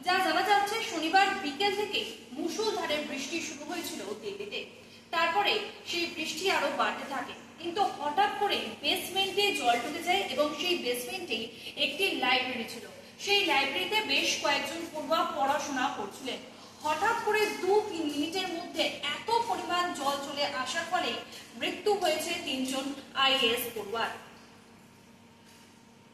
যা জানা যাচ্ছে শনিবার বিকেল থেকে মুষলধারে বৃষ্টি শুরু হয়েছিল দিল্লিতে। তারপরে সেই বৃষ্টি আরো বাড়তে থাকে, কিন্তু হঠাৎ করে বেসমেন্টে জল ঢুকে যায় এবং সেই বেসমেন্টেই একটি লাইব্রেরি ছিল। সেই লাইব্রেরিতে বেশ কয়েকজন পড়ুয়া পড়াশোনা করছিলেন। হঠাৎ করে 2-3 মিনিটের মধ্যে এত পরিমাণ জল চলে আসার ফলে মৃত্যু হয়েছে 3 জন আইএএস পড়ুয়ার।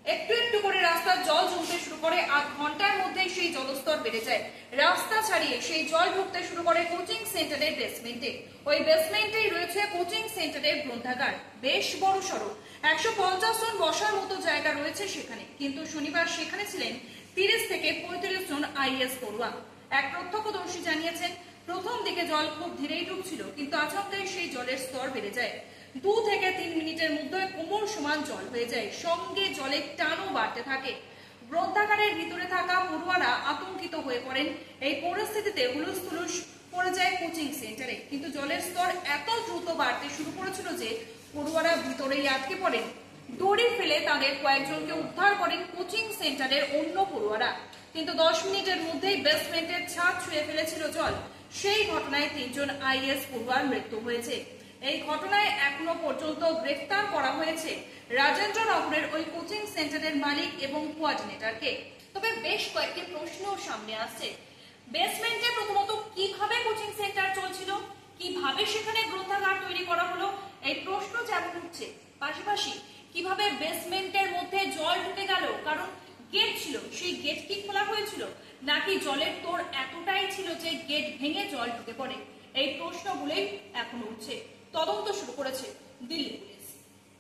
একটু একটু করে রাস্তার জল জমতে শুরু করে, আধ ঘন্টার মধ্যেই সেই জলস্তর বেড়ে যায়। রাস্তা ছাড়িয়ে সেই জল ঢুকতে শুরু করে কোচিং সেন্টারের বেসমেন্টে। ওই বেসমেন্টেই রয়েছে কোচিং সেন্টারের গ্রন্থাগার, বেশ বড় সড়ো, 150 জন বসার মতো জায়গা রয়েছে সেখানে। কিন্তু শনিবার সেখানে ছিলেন 30 থেকে 35 জন আইএএস পড়ুয়া। এক প্রত্যক্ষদর্শী জানিয়েছেন, প্রথম দিকে জল খুব ধীরেই ঢুকছিল, কিন্তু আচমকাই সেই জলের স্তর বেড়ে যায়। 2 থেকে 3 মিনিটের মধ্যে কোমর সমান জল হয়ে যায়, সঙ্গে জলের টানও বাড়তে থাকে। গ্রন্থাগারের ভিতরে থাকা পড়ুয়ারা আতঙ্কিত হয়ে পড়েন। এই পরিস্থিতিতে হুলুস থুলুস পড়ে যায় কোচিং সেন্টারে, কিন্তু জলের স্তর এত দ্রুত বাড়তে শুরু করেছিল যে পড়ুয়ারা ভিতরেই আটকে পড়েন। দড়ি ফেলে তাদের কয়েকজনকে উদ্ধার করেন কোচিং সেন্টারের অন্য পড়ুয়ারা, কিন্তু 10 মিনিটের মধ্যেই বেসমেন্টের ছাদ ছুঁয়ে ফেলেছিল জল। সেই ঘটনায় 3 জন আইএএস পড়ুয়ার মৃত্যু হয়েছে। এই ঘটনায় এখনো পর্যন্ত গ্রেফতার করা হয়েছে রাজেন্দ্রনগরের ওই কোচিং সেন্টারের মালিক এবং কোঅর্ডিনেটরকে। তবে বেশ কয়েকটি প্রশ্ন সামনে আসছে। বেসমেন্টে প্রথমত কিভাবে কোচিং সেন্টার চলছিল, কিভাবে সেখানে গ্রন্থাগার তৈরি করা হলো, এই প্রশ্ন যেমন উঠছে, পাশাপাশি কিভাবে বেসমেন্টের মধ্যে জল ঢুকে গেল, কারণ গেট ছিল, সেই গেট কি খোলা হয়েছিল, নাকি জলের তোর এতটাই ছিল যে গেট ভেঙে জল ঢুকে পড়ে, এই প্রশ্নগুলোই এখন উঠছে। তদন্ত শুরু করেছে দিল্লি।